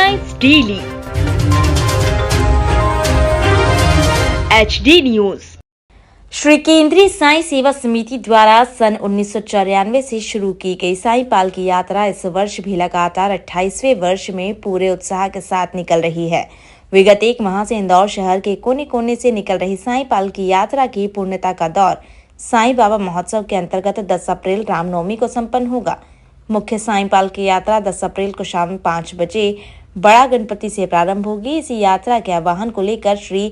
Headlines daily HD news. Shri केंद्रीय साईं सेवा समिति द्वारा सन 1994 से शुरू की गई साईं पालकी यात्रा इस वर्ष भी लगातार 28वें वर्ष में पूरे उत्साह के साथ निकल रही है। विगत एक माह से इंदौर शहर के कोने कोने से निकल रही साईं पालकी यात्रा की पूर्णता का दौर साईं बाबा महोत्सव के अंतर्गत 10 अप्रैल रामनवमी को संपन्न होगा। मुख्य साईं पालकी यात्रा 10 अप्रैल को शाम 5 बजे बड़ा गणपति से प्रारंभ होगी। इस यात्रा के आह्वान को लेकर श्री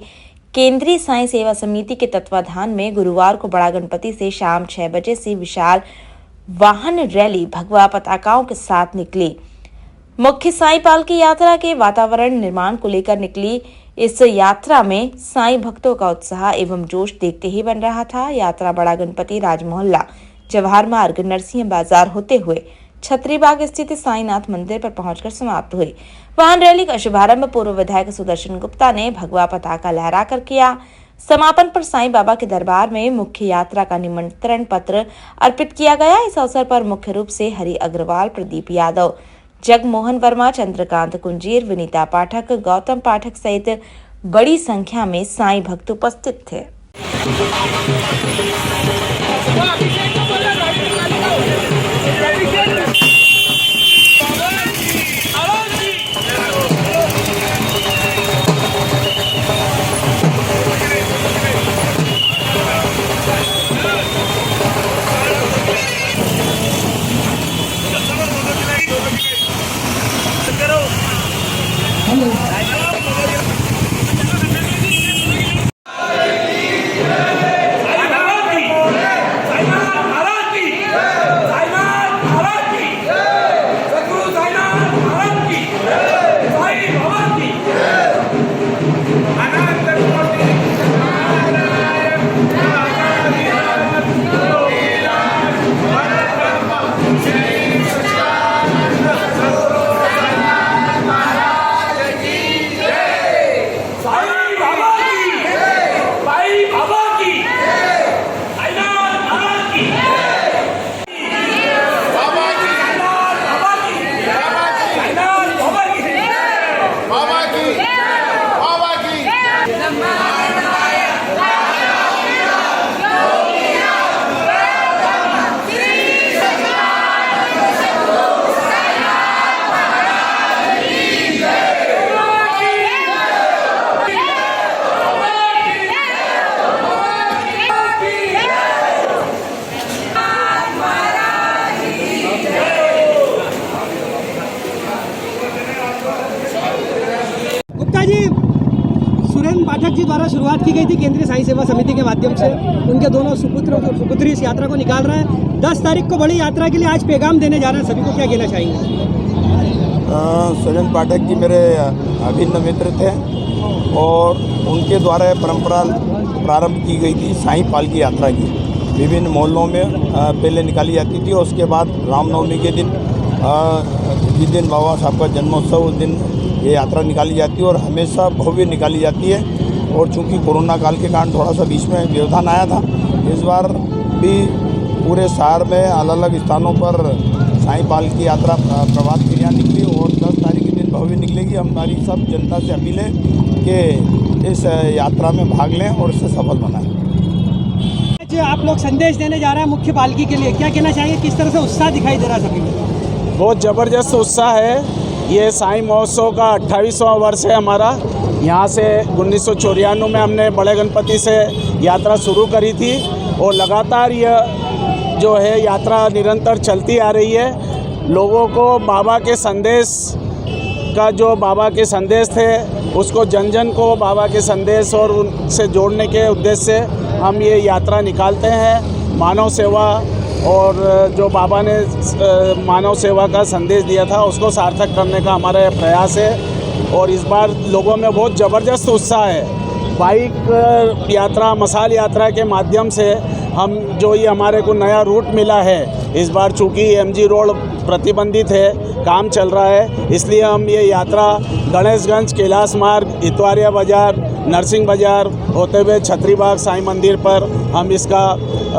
केंद्रीय साईं सेवा समिति के तत्वाधान में गुरुवार को बड़ा गणपति से शाम 6 बजे से विशाल वाहन रैली भगवा पताकाओं के साथ निकली। मुख्य साईं पालकी यात्रा के वातावरण निर्माण को लेकर निकली इस यात्रा में साईं भक्तों का उत्साह एवं जोश देखते ही बन रहा था। यात्रा बड़ा गणपति राजमोहल्ला जवाहर मार्ग नरसिंह बाजार होते हुए छतरीबाग स्थित साईनाथ मंदिर पर पहुंचकर समाप्त हुई। वाहन रैली का शुभारंभ पूर्व विधायक सुदर्शन गुप्ता ने भगवा पताका लहराकर किया। समापन पर साईं बाबा के दरबार में मुख्य यात्रा का निमंत्रण पत्र अर्पित किया गया। इस अवसर पर मुख्य रूप से हरि अग्रवाल, प्रदीप यादव, जगमोहन वर्मा, चंद्रकांत कुंजीर, विनीता पाठक, गौतम पाठक सहित बड़ी संख्या में साईं भक्त उपस्थित थे। सुरेंद्र पाठक जी द्वारा शुरुआत की गई थी केंद्रीय साईं सेवा समिति के माध्यम से। उनके दोनों सुपुत्र और सुपुत्री इस यात्रा को निकाल रहे हैं। 10 तारीख को बड़ी यात्रा के लिए आज पैगाम देने जा रहे हैं, सभी को क्या कहना चाहेंगे? सुरेंद्र पाठक जी मेरे अभिन्न मित्र थे और उनके द्वारा परंपरा प्रारंभ की गई थी साईं पालकी यात्रा की। विभिन्न मोहल्लों में पहले निकाली जाती थी और उसके बाद रामनवमी के दिन जिस दिन बाबा साहब का जन्मोत्सव उस दिन ये यात्रा निकाली जाती है और हमेशा भव्य निकाली जाती है। और चूंकि कोरोना काल के कारण थोड़ा सा बीच में व्यवधान आया था, इस बार भी पूरे शहर में अलग अलग स्थानों पर साईं पालकी यात्रा प्रभात फेरियाँ निकली और 10 तारीख के दिन भव्य निकलेगी। हमारी सब जनता से अपील है कि इस यात्रा में भाग लें और इसे सफल बनाएं। आप लोग संदेश देने जा रहे हैं मुख्य पालकी के लिए, क्या कहना चाहेंगे? किस तरह से उत्साह दिखाई दे रहा है सभी में? बहुत ज़बरदस्त उत्साह है। ये साईं महोत्सव का 28वां वर्ष है हमारा। यहाँ से 1994 में हमने बड़े गणपति से यात्रा शुरू करी थी और लगातार यह जो है यात्रा निरंतर चलती आ रही है। लोगों को बाबा के संदेश का जो बाबा के संदेश थे उसको जन जन को बाबा के संदेश और उनसे जोड़ने के उद्देश्य से हम ये यात्रा निकालते हैं। मानव सेवा और जो बाबा ने मानव सेवा का संदेश दिया था उसको सार्थक करने का हमारा प्रयास है और इस बार लोगों में बहुत ज़बरदस्त उत्साह है। बाइक यात्रा, मसाल यात्रा के माध्यम से हम जो ये हमारे को नया रूट मिला है, इस बार चूँकि MG रोड प्रतिबंधित है, काम चल रहा है, इसलिए हम ये यात्रा गणेशगंज, कैलाश मार्ग, इतवारिया बाज़ार, नरसिंह बाज़ार होते हुए छतरीबाग साईं मंदिर पर हम इसका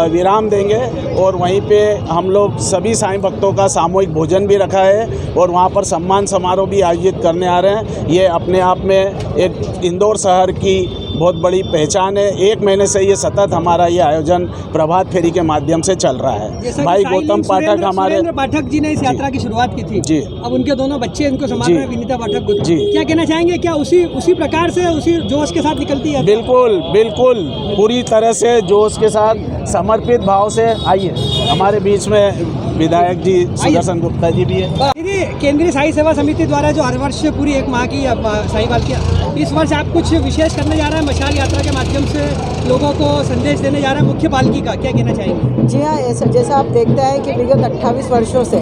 विराम देंगे और वहीं पे हम लोग सभी साईं भक्तों का सामूहिक भोजन भी रखा है और वहाँ पर सम्मान समारोह भी आयोजित करने आ रहे हैं। ये अपने आप में एक इंदौर शहर की बहुत बड़ी पहचान है। 1 महीने से ये सतत हमारा ये आयोजन प्रभात फेरी के माध्यम से चल रहा है। भाई गौतम पाठक हमारे पाठक जी ने इस यात्रा की शुरुआत की थी जी। अब उनके दोनों बच्चे इनको संभाल रहे हैं, विनीता पाठक जी। क्या कहना चाहेंगे? क्या उसी प्रकार से उसी जोश के साथ निकलती है? बिल्कुल बिल्कुल, पूरी तरह से जोश के साथ समर्पित भाव से। आइए, हमारे बीच में विधायक जी सुदर्शन गुप्ता जी भी है। दीदी, केंद्रीय साई सेवा समिति द्वारा जो हर वर्ष पूरी 1 माह की साई पालकी, इस वर्ष आप कुछ विशेष करने जा रहे हैं? मशाल यात्रा के माध्यम से लोगों को संदेश देने जा रहे हैं मुख्य पालकी का, क्या कहना चाहेंगे? जी हाँ, जैसा आप देखते हैं कि विगत 28 वर्षों से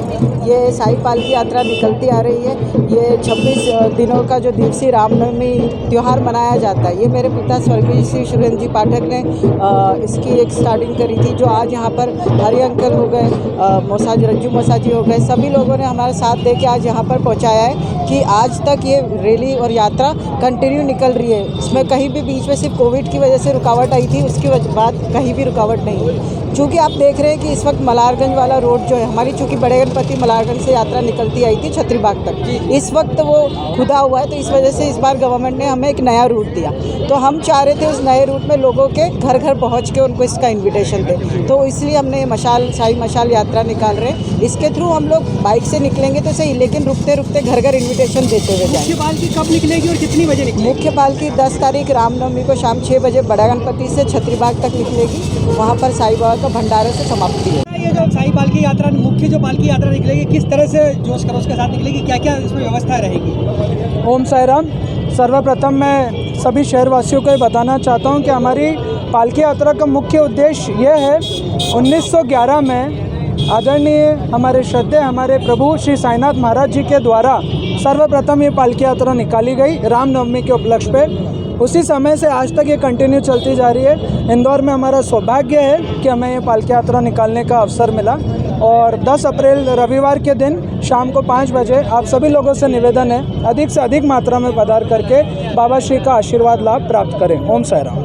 ये साई पालकी यात्रा निकलती आ रही है। ये 26 दिनों का जो दिवसीय रामनवमी त्यौहार मनाया जाता है, ये मेरे पिता स्वर्गीय श्री सुरेंद्र जी पाठक ने इसकी एक स्टार्टिंग करी थी, जो आज यहाँ पर हरि अंकल हो गए, रज्जू मौसा जी हो गए, सभी लोगों ने हमारे साथ दे के आज यहाँ पर पहुँचाया है कि आज तक ये रैली और यात्रा कंटिन्यू निकल रही है। इसमें कहीं भी बीच में सिर्फ कोविड की वजह से रुकावट आई थी, उसके बाद कहीं भी रुकावट नहीं है। चूँकि आप देख रहे हैं कि इस वक्त मलारगंज वाला रोड जो है हमारी, चूँकि बड़े गणपति मलारगंज से यात्रा निकलती आई थी छतरीबाग तक, इस वक्त वो खुदा हुआ है, तो इस वजह से इस बार गवर्नमेंट ने हमें एक नया रूट दिया। तो हम चाह रहे थे उस नए रूट में लोगों के घर घर पहुँच के उनको इसका इन्विटेशन दें, तो इसलिए हमने ये साई मशाल यात्रा निकाल रहे हैं। इसके थ्रू हम लोग बाइक से निकलेंगे तो सही, लेकिन रुकते रुकते घर घर इन्विटेशन देते हुए जाएंगे। मुख्य पालकी कब निकलेगी और कितनी बजे निकलेगी? मुख्य पालकी 10 तारीख रामनवमी को शाम 6 बजे बड़ा गणपति से छतरीबाग तक निकलेगी। वहाँ पर साईं बाबा का भंडारे से समाप्ति है। ये जो साई पालकी यात्रा, मुख्य जो पालकी यात्रा निकलेगी, किस तरह से जोश खरोश के साथ निकलेगी? क्या क्या इसमें व्यवस्था रहेगी? ओम साई राम। सर्वप्रथम मैं सभी शहरवासियों को ये बताना चाहता हूँ कि हमारी पालकी यात्रा का मुख्य उद्देश्य ये है, 1911 में आदरणीय हमारे श्रद्धेय हमारे प्रभु श्री साईनाथ महाराज जी के द्वारा सर्वप्रथम ये पालकी यात्रा निकाली गई रामनवमी के उपलक्ष्य पे। उसी समय से आज तक ये कंटिन्यू चलती जा रही है। इंदौर में हमारा सौभाग्य है कि हमें ये पालकी यात्रा निकालने का अवसर मिला और 10 अप्रैल रविवार के दिन शाम को 5 बजे आप सभी लोगों से निवेदन है, अधिक से अधिक मात्रा में पधार करके बाबा श्री का आशीर्वाद लाभ प्राप्त करें। ओम साई राम।